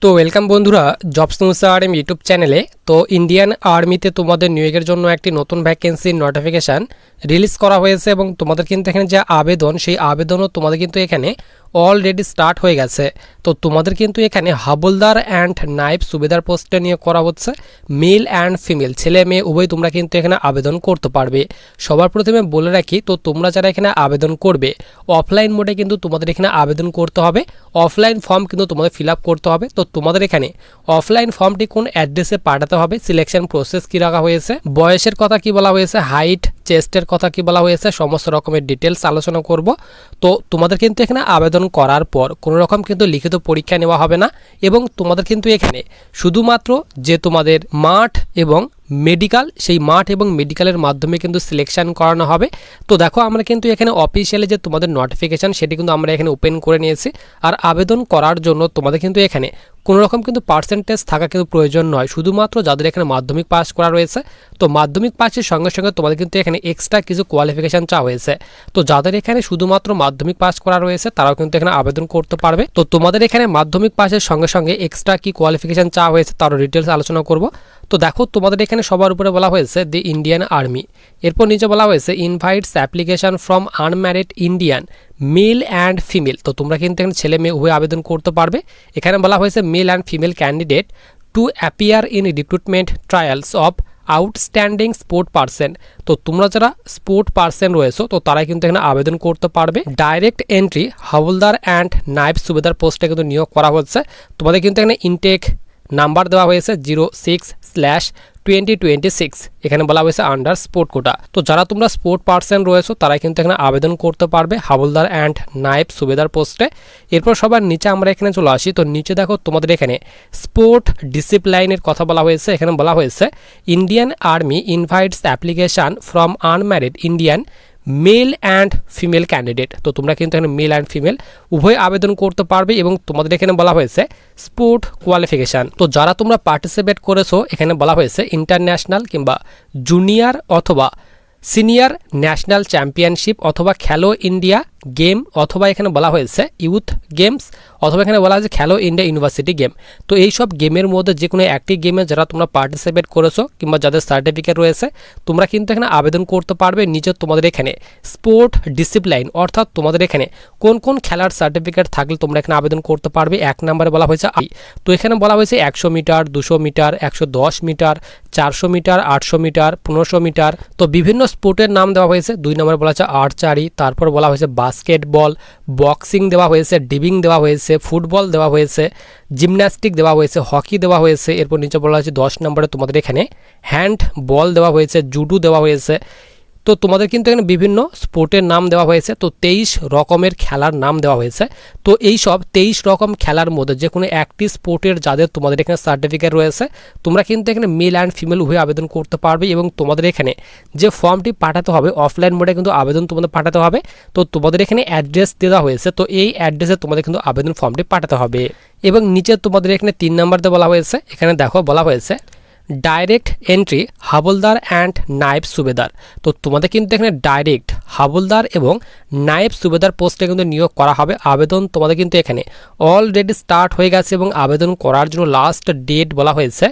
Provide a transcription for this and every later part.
তো ওয়েলকাম বন্ধুরা, jobs news RM YouTube চ্যানেলে। তো ইন্ডিয়ান আর্মিতে তোমাদের নিয়োগের জন্য একটি নতুন ভ্যাকেন্সির নোটিফিকেশান রিলিজ করা হয়েছে এবং তোমাদের কিন্তু এখানে যে আবেদন, সেই আবেদনও তোমাদের কিন্তু এখানে অলরেডি স্টার্ট হয়ে গেছে। তো তোমাদের কিন্তু এখানে হাবলদার অ্যান্ড নাইব সুবেদার পোস্টে নিয়োগ করা হচ্ছে। মেল অ্যান্ড ফিমেল, ছেলে মেয়ে উভয় তোমরা কিন্তু এখানে আবেদন করতে পারবে। সবার প্রথমে বলে রাখি, তো তোমরা যারা এখানে আবেদন করবে অফলাইন মোডে কিন্তু তোমাদের এখানে আবেদন করতে হবে। অফলাইন ফর্ম কিন্তু তোমাদের ফিল আপ করতে হবে। তো তোমাদের এখানে অফলাইন ফর্মটি কোন অ্যাড্রেসে পাঠাতে হবে, সিলেকশন প্রসেস কি রাখা হয়েছে, বয়সের কথা কি বলা হয়েছে, হাইট চেস্টের কথা কি বলা হয়েছে, সমস্ত রকমের ডিটেলস আলোচনা করব। তো তোমাদের কিন্তু এখানে আবেদন করার পর কোনো রকম কিন্তু লিখিত পরীক্ষা নেওয়া হবে না এবং তোমাদের কিন্তু এখানে শুধুমাত্র যে তোমাদের মাঠ এবং মেডিকেল, সেই মাঠ এবং মেডিকেলের মাধ্যমে কিন্তু সিলেকশন করানো হবে। তো দেখো, আমরা কিন্তু এখানে অফিসিয়ালি যে তোমাদের নোটিফিকেশান সেটি কিন্তু আমরা এখানে ওপেন করে নিয়েছি। আর আবেদন করার জন্য তোমাদের কিন্তু এখানে কোনো রকম কিন্তু পার্সেন্টেজ থাকা কিন্তু প্রয়োজন নয়, শুধুমাত্র যাদের এখানে মাধ্যমিক পাস করা রয়েছে। তো মাধ্যমিক পাসের সঙ্গে সঙ্গে তোমাদের কিন্তু এখানে এক্সট্রা কিছু কোয়ালিফিকেশান চাওয়া হয়েছে। তো যাদের এখানে শুধুমাত্র মাধ্যমিক পাস করা রয়েছে তারাও কিন্তু এখানে আবেদন করতে পারবে। তো তোমাদের এখানে মাধ্যমিক পাসের সঙ্গে সঙ্গে এক্সট্রা কি কোয়ালিফিকেশান চাওয়া হয়েছে তারও ডিটেলস আলোচনা করব। তো দেখো, তোমাদের এখানে সবার উপরে বলা হয়েছে দি ইন্ডিয়ান আর্মি, এরপর নিচে বলা হয়েছে invites application from unmarried Indian male and female. তো তোমরা কিন্তু এখানে ছেলে মেয়ে উভয় আবেদন করতে পারবে। এখানে বলা হয়েছে male and female candidate to appear in recruitment trials of outstanding sport person. তো তোমরা যারা স্পোর্ট পার্সন রয়েছো তো তারাই কিন্তু এখানে আবেদন করতে পারবে। ডাইরেক্ট এন্ট্রি হাবলদার অ্যান্ড নাইব সুবেদার পোস্টে কিন্তু নিয়োগ করা হচ্ছে। তোমাদের কিন্তু এখানে ইনটেক নাম্বার দেওয়া হয়েছে 06/2026। এখানে বলা হয়েছে আন্ডার স্পোর্ট কোটা। তো যারা তোমরা স্পোর্ট পার্সন রয়েছো তারাই কিন্তু এখানে আবেদন করতে পারবে হাবলদার অ্যান্ড নাইব সুবেদার পোস্টে। এরপর সবার নিচে আমরা এখানে চলে আসি। তো নিচে দেখো, তোমাদের এখানে স্পোর্ট ডিসিপ্লাইনের কথা বলা হয়েছে। এখানে বলা হয়েছে Indian army invites application from unmarried Indian male and female candidate. তো তোমরা কিন্তু এখানে মেল অ্যান্ড ফিমেল উভয় আবেদন করতে পারবে এবং তোমাদের এখানে বলা হয়েছে স্পোর্ট কোয়ালিফিকেশান। তো যারা তোমরা পার্টিসিপেট করেছো এখানে বলা হয়েছে ইন্টারন্যাশনাল কিংবা জুনিয়র অথবা সিনিয়র ন্যাশনাল চ্যাম্পিয়নশিপ অথবা খেলো ইন্ডিয়া গেম অথবা এখানে বলা হয়েছে ইউথ গেমস অথবা এখানে বলা হয়েছে খেলো ইন্ডিয়া ইউনিভার্সিটি গেম। তো এই সব গেমের মধ্যে যে কোনো একটি গেমে যারা তোমরা পার্টিসিপেট করেছো কিংবা যাদের সার্টিফিকেট রয়েছে তোমরা কিন্তু এখানে আবেদন করতে পারবে। নিচে তোমাদের এখানে স্পোর্ট ডিসিপ্লাইন অর্থাৎ তোমাদের এখানে কোন কোন খেলার সার্টিফিকেট থাকলে তোমরা এখানে আবেদন করতে পারবে। 1 নম্বরে বলা হয়েছে তো এখানে বলা হয়েছে 100 metre, 200 metre, 110 metre, 400 metre, 800 metre, 1500 metre. তো বিভিন্ন স্পোর্টের নাম দেওয়া হয়েছে। 2 নম্বরে বলা হয়েছে আর্চারি, তারপর বলা হয়েছে বাস্কেটবল, বক্সিং দেওয়া হয়েছে, ডিবিং দেওয়া হয়েছে, ফুটবল দেওয়া হয়েছে, জিমন্যাস্টিক দেওয়া হয়েছে, হকি দেওয়া হয়েছে। এরপর নিচে বলা হয়েছে 10 নম্বরে তোমাদের এখানে হ্যান্ড বল দেওয়া হয়েছে, জুডো দেওয়া হয়েছে। তো তোমাদের কিন্তু এখানে বিভিন্ন স্পোর্টের নাম দেওয়া হয়েছে। তো 23 রকমের খেলার নাম দেওয়া হয়েছে। তো এই সব 23 রকম খেলার মধ্যে যে কোনো একটি স্পোর্টের যাদের তোমাদের এখানে সার্টিফিকেট রয়েছে তোমরা কিন্তু এখানে মেল অ্যান্ড ফিমেল উভয় আবেদন করতে পারবে এবং তোমাদের এখানে যে ফর্মটি পাঠাতে হবে অফলাইন মোডে কিন্তু আবেদন তোমাদের পাঠাতে হবে। তো তোমাদের এখানে অ্যাড্রেস দেওয়া হয়েছে। তো এই অ্যাড্রেসে তোমাদের কিন্তু আবেদন ফর্মটি পাঠাতে হবে এবং নিচে তোমাদের এখানে 3 নম্বরতে বলা হয়েছে, এখানে দেখো বলা হয়েছে ডাইরেক্ট এন্ট্রি হাবলদার অ্যান্ড নাইব সুবেদার। তো তোমাদের কিন্তু এখানে ডাইরেক্ট হাবলদার এবং নাইব সুবেদার পোস্টে কিন্তু নিয়োগ করা হবে। আবেদন তোমাদের কিন্তু এখানে অলরেডি স্টার্ট হয়ে গেছে এবং আবেদন করার জন্য লাস্ট ডেট বলা হয়েছে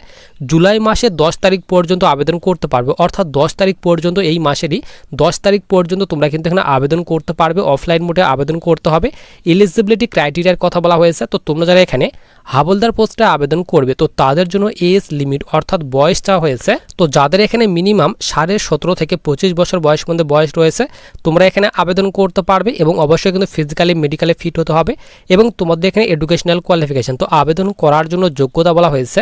জুলাই মাসের 10 তারিখ পর্যন্ত আবেদন করতে পারবে। অর্থাৎ 10 তারিখ পর্যন্ত, এই মাসেরই 10 তারিখ পর্যন্ত তোমরা কিন্তু এখানে আবেদন করতে পারবে। অফলাইন মোডে আবেদন করতে হবে। এলিজিবিলিটি ক্রাইটেরিয়ার কথা বলা হয়েছে। তো তোমরা যারা এখানে হাবলদার পোস্টে আবেদন করবে তো তাদের জন্য এজ লিমিট অর্থাৎ বয়স চাওয়া হয়েছে। তো যাদের এখানে মিনিমাম 17.5 থেকে 25 বছর বয়সের মধ্যে বয়স রয়েছে তোমরা এখানে আবেদন করতে পারবে এবং অবশ্যই কিন্তু ফিজিক্যালি মেডিকেলে ফিট হতে হবে এবং তোমাদের এখানে এডুকেশনাল কোয়ালিফিকেশন। তো আবেদন করার জন্য যোগ্যতা বলা হয়েছে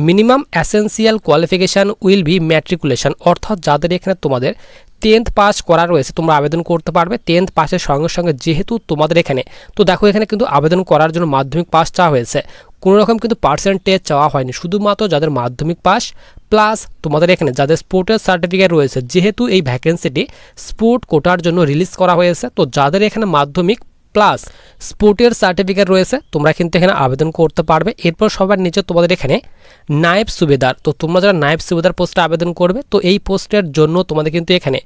minimum essential qualification will be matriculation. অর্থাৎ যাদের এখানে তোমাদের 10th পাস করা রয়েছে তোমরা আবেদন করতে পারবে। 10th পাসের সঙ্গে সঙ্গে যেহেতু তোমাদের এখানে, তো দেখো এখানে কিন্তু আবেদন করার জন্য মাধ্যমিক পাস চাওয়া হয়েছে, কোনো রকম কিন্তু পার্সেন্টেজ চাওয়া হয়নি, শুধুমাত্র যাদের মাধ্যমিক পাস প্লাস তোমাদের এখানে যাদের স্পোর্টের সার্টিফিকেট রয়েছে। যেহেতু এই ভ্যাকেন্সিটি স্পোর্ট কোটার জন্য রিলিজ করা হয়েছে তো যাদের এখানে মাধ্যমিক প্লাস স্পোর্টের সার্টিফিকেট রয়েছে তোমরা কিন্তু এখানে আবেদন করতে পারবে। এরপর সবার নিচে তোমাদের এখানে নায়েব সুবেদার, তো তোমরা যারা নায়েব সুবেদার পোস্টে আবেদন করবে তো এই পোস্টের জন্য তোমাদের কিন্তু এখানে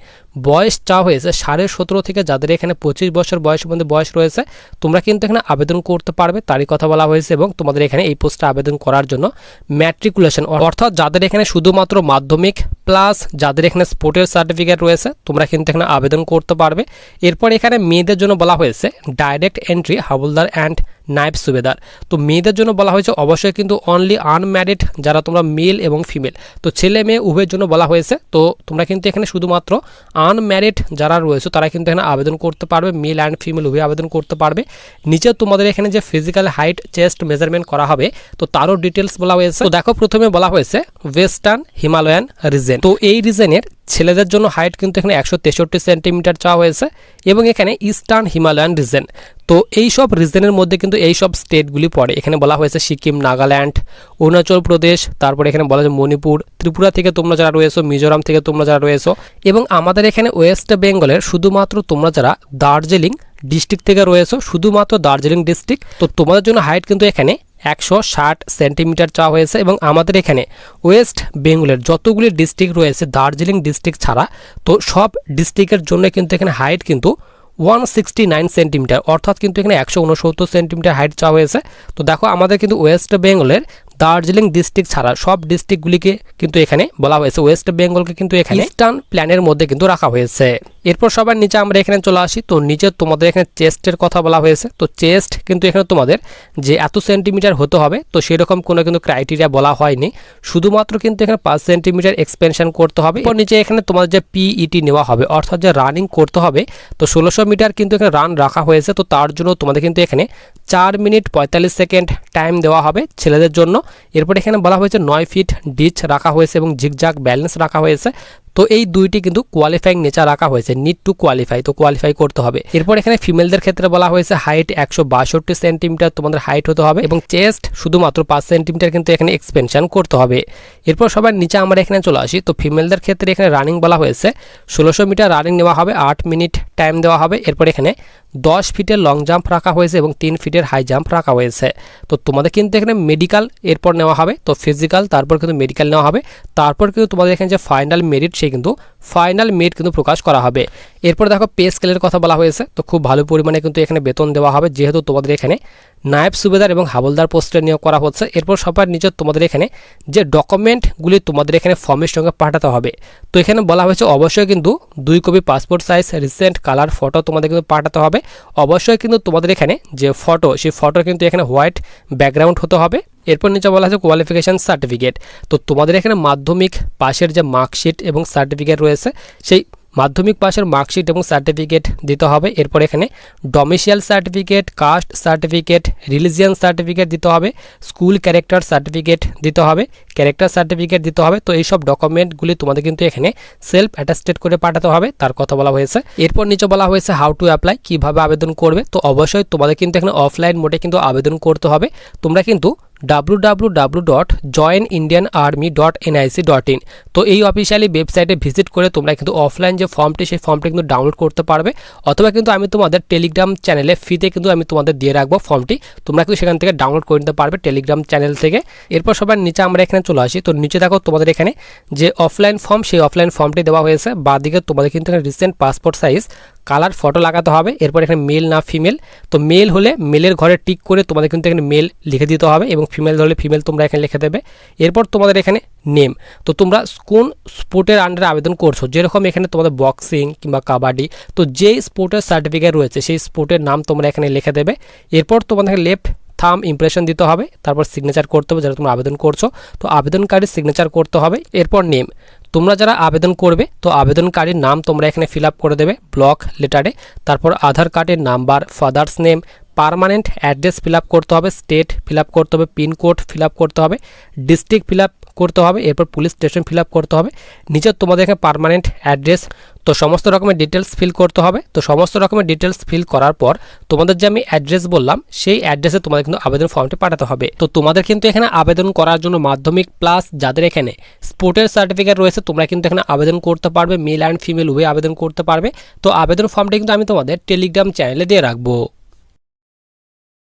বয়স চাওয়া হয়েছে 17.5 থেকে যাদের এখানে 25 বছর বয়সের মধ্যে বয়স রয়েছে তোমরা কিন্তু এখানে আবেদন করতে পারবে, তারই কথা বলা হয়েছে। এবং তোমাদের এখানে এই পোস্টে আবেদন করার জন্য ম্যাট্রিকুলেশন অর্থাৎ যাদের এখানে শুধুমাত্র মাধ্যমিক প্লাস যাদের এখানে স্পোর্টের সার্টিফিকেট রয়েছে তোমরা কিন্তু এখানে আবেদন করতে পারবে। এরপর এখানে মেয়েদের জন্য বলা হয়েছে ডাইরেক্ট এন্ট্রি হাবলদার অ্যান্ড নায়েব সুবেদার। তো মেয়েদের জন্য বলা হয়েছে অবশ্যই কিন্তু অনলি আনম্যারিড যারা তোমরা মেল এবং ফিমেল, তো ছেলে মেয়ে উভয়ের জন্য বলা হয়েছে। তো তোমরা কিন্তু এখানে শুধুমাত্র আনম্যারিড যারা রয়েছে তারা কিন্তু এখানে আবেদন করতে পারবে, মেল অ্যান্ড ফিমেল উভয় আবেদন করতে পারবে। নিচে তোমাদের এখানে যে ফিজিক্যাল হাইট চেস্ট মেজারমেন্ট করা হবে তো তারও ডিটেলস বলা হয়েছে। তো দেখো প্রথমে বলা হয়েছে ওয়েস্টার্ন হিমালয়ান রিজন, তো এই রিজনের ছেলেদের জন্য হাইট কিন্তু এখানে 163 সেন্টিমিটার চাওয়া হয়েছে এবং এখানে ইস্টার্ন হিমালয়ান রিজন। তো এই সব রিজনের মধ্যে কিন্তু এই সব স্টেটগুলি পড়ে, এখানে বলা হয়েছে সিকিম, নাগাল্যান্ড, অরুণাচল প্রদেশ, তারপরে এখানে বলা হয়েছে মণিপুর, ত্রিপুরা থেকে তোমরা যারা রয়েছো, মিজোরাম থেকে তোমরা যারা রয়েছো এবং আমাদের এখানে ওয়েস্ট বেঙ্গলের শুধুমাত্র তোমরা যারা দার্জিলিং ডিস্ট্রিক্ট থেকে রয়েছো, শুধুমাত্র দার্জিলিং ডিস্ট্রিক্ট, তো তোমাদের জন্য হাইট কিন্তু এখানে 160 সেন্টিমিটার চাওয়া হয়েছে। এবং আমাদের এখানে ওয়েস্ট বেঙ্গলের যতগুলি ডিস্ট্রিক্ট রয়েছে দার্জিলিং ডিস্ট্রিক্ট ছাড়া তো সব ডিস্ট্রিক্টের জন্য কিন্তু এখানে হাইট কিন্তু 169 সেন্টিমিটার অর্থাৎ কিন্তু এখানে 169 সেন্টিমিটার হাইট চাওয়া হয়েছে। তো দেখো আমাদের কিন্তু ওয়েস্ট বেঙ্গলের দার্জিলিং ডিস্ট্রিক্ট ছাড়া সব ডিস্ট্রিক্টগুলিকে কিন্তু এখানে বলা হয়েছে ওয়েস্ট বেঙ্গলকে কিন্তু এখানে ইস্টার্ন প্ল্যানের মধ্যে কিন্তু রাখা হয়েছে। এরপর সবার নিচে আমরা এখানে চলে আসি, তো নিচে তোমাদের এখানে চেস্টের কথা বলা হয়েছে। তো চেস্ট কিন্তু এখানে তোমাদের যে এত সেন্টিমিটার হতে হবে তো সেরকম কোনো কিন্তু ক্রাইটেরিয়া বলা হয়নি, শুধুমাত্র কিন্তু এখানে 5 সেন্টিমিটার এক্সপেনশন করতে হবে। এরপর নিচে এখানে তোমাদের যে পিইটি নেওয়া হবে অর্থাৎ যে রানিং করতে হবে তো 1600 মিটার কিন্তু এখানে রান রাখা হয়েছে। তো তার জন্য তোমাদের কিন্তু এখানে 4 মিনিট 45 সেকেন্ড টাইম দেওয়া হবে ছেলেদের জন্য। এরপর এখানে বলা হয়েছে 9 ফিট ডিচ রাখা হয়েছে এবং জিগজাগ ব্যালেন্স রাখা হয়েছে। তো এই দুইটি কিন্তু কোয়ালিফাইং নেচার রাখা হয়েছে, নিড টু কোয়ালিফাই, তো কোয়ালিফাই করতে হবে। এরপর এখানে ফিমেলদের ক্ষেত্রে বলা হয়েছে হাইট 162 সেন্টিমিটার তোমাদের হাইট হতে হবে এবং চেস্ট শুধুমাত্র 5 সেন্টিমিটার কিন্তু এখানে এক্সপেনশন করতে হবে। এরপর সবার নিচে আমরা এখানে চলে আসি, তো ফিমেলদের ক্ষেত্রে এখানে রানিং বলা হয়েছে 1600 মিটার রানিং নেওয়া হবে, 8 মিনিট টাইম দেওয়া হবে। এরপর এখানে 10 ফিটের লং জাম্প রাখা হয়েছে এবং 3 ফিটের হাই জাম্প রাখা হয়েছে। তো তোমাদের কিন্তু এখানে মেডিকেল এরপর নেওয়া হবে, তো ফিজিক্যাল তারপর কিন্তু মেডিকেল নেওয়া হবে, তারপর কিন্তু তোমাদের এখানে যে ফাইনাল মেরিট সেই কিন্তু ফাইনাল মেরিট কিন্তু প্রকাশ করা হবে। এরপর দেখো পে স্কেলের কথা বলা হয়েছে, তো খুব ভালো পরিমাণে কিন্তু এখানে বেতন দেওয়া হবে যেহেতু তোমাদের এখানে নায়েব সুবেদার এবং হাবলদার পোস্টে নিয়োগ করা হচ্ছে। এরপর সবার নিচে তোমাদের এখানে যে ডকুমেন্টগুলি তোমাদের এখানে ফর্মের সঙ্গে পাঠাতে হবে তো এখানে বলা হয়েছে অবশ্যই কিন্তু 2 copy passport size recent colour photo তোমাদের কিন্তু পাঠাতে হবে। অবশ্যই কিন্তু তোমাদের এখানে যে ফটো সেই ফটো কিন্তু এখানে হোয়াইট ব্যাকগ্রাউন্ড হতে হবে। এরপর নিচে বলা আছে কোয়ালিফিকেশান সার্টিফিকেট, তো তোমাদের এখানে মাধ্যমিক পাশের যে মার্কশিট এবং সার্টিফিকেট রয়েছে সেই মাধ্যমিক পাশের মার্কশিট এবং সার্টিফিকেট দিতে হবে। এরপর এখানে domicile certificate, caste certificate, religion certificate দিতে হবে, স্কুল ক্যারেক্টার সার্টিফিকেট দিতে হবে, ক্যারেক্টার সার্টিফিকেট দিতে হবে। তো এইসব ডকুমেন্টগুলি তোমাদের কিন্তু এখানে সেলফ অ্যাটাস্টেড করে পাঠাতে হবে, তার কথা বলা হয়েছে। এরপর নিচে বলা হয়েছে হাউ টু অ্যাপ্লাই, কীভাবে আবেদন করবে। তো অবশ্যই তোমাদের কিন্তু এখানে অফলাইন মোডে কিন্তু আবেদন করতে হবে। তোমরা কিন্তু www.joinindianarmy.nic.in তো এই অফিসিয়ালি ওয়েবসাইটে ভিজিট করে তোমরা কিন্তু অফলাইন যে ফর্মটি সেই ফর্মটি কিন্তু ডাউনলোড করতে পারবে, অথবা কিন্তু আমি তোমাদের টেলিগ্রাম চ্যানেলে ফ্রিতে কিন্তু আমি তোমাদের দিয়ে রাখবো ফর্মটি, তোমরা কিন্তু সেখান থেকে ডাউনলোড করে নিতে পারবে টেলিগ্রাম চ্যানেল থেকে। এরপর সবার নিচে আমরা এখানে চলে আসি, তো নিচে দেখো তোমাদের এখানে যে অফলাইন ফর্ম সেই অফলাইন ফর্মটি দেওয়া হয়েছে, বাদিকে তোমাদের কিন্তু এখানে recent passport size colour photo লাগাতে হবে। এরপর এখানে মেল না ফিমেল, তো মেল হলে মেলের ঘরে টিক করে তোমাদের কিন্তু এখানে মেল লিখে দিতে হবে এবং ফিমেল হলে ফিমেল তোমরা এখানে লিখে দেবে। এরপর তোমাদের এখানে নেম, তো তোমরা কোন স্পোর্টের আন্ডারে আবেদন করছো, যেরকম এখানে তোমাদের বক্সিং কিংবা কাবাডি, তো যেই স্পোর্টের সার্টিফিকেট রয়েছে সেই স্পোর্টের নাম তোমরা এখানে লিখে দেবে। এরপর তোমাদের লেফট থাম ইমপ্রেশন দিতে হবে, তারপর সিগনেচার করতে হবে যারা তোমরা আবেদন করছো, তো আবেদনকারীর সিগনেচার করতে হবে। এরপর নেম, তোমরা যারা আবেদন করবে তো আবেদনকারীর নাম তোমরা এখানে ফিল আপ করে দেবে ব্লক লেটারে, তারপর আধার কার্ডের number, father's name, permanent address fill up করতে হবে, স্টেট ফিল আপ করতে হবে, পিনকোড ফিল আপ করতে হবে, ডিস্ট্রিক্ট ফিল আপ করতে হবে, এরপর পুলিশ স্টেশন ফিল আপ করতে হবে, নিচে তোমাদের এখানে পার্মানেন্ট অ্যাড্রেস, তো সমস্ত রকমের ডিটেলস ফিল করতে হবে। তো সমস্ত রকমের ডিটেলস ফিল করার পর তোমাদের যে আমি অ্যাড্রেস বললাম সেই অ্যাড্রেসে তোমাদের কিন্তু আবেদন ফর্মটি পাঠাতে হবে। তো তোমাদের কিন্তু এখানে আবেদন করার জন্য মাধ্যমিক প্লাস যাদের এখানে স্পোর্টের সার্টিফিকেট রয়েছে তোমরা কিন্তু এখানে আবেদন করতে পারবে, মেল অ্যান্ড ফিমেল উভয় আবেদন করতে পারবে। তো আবেদন ফর্মটি কিন্তু আমি তোমাদের টেলিগ্রাম চ্যানেলে দিয়ে রাখবো।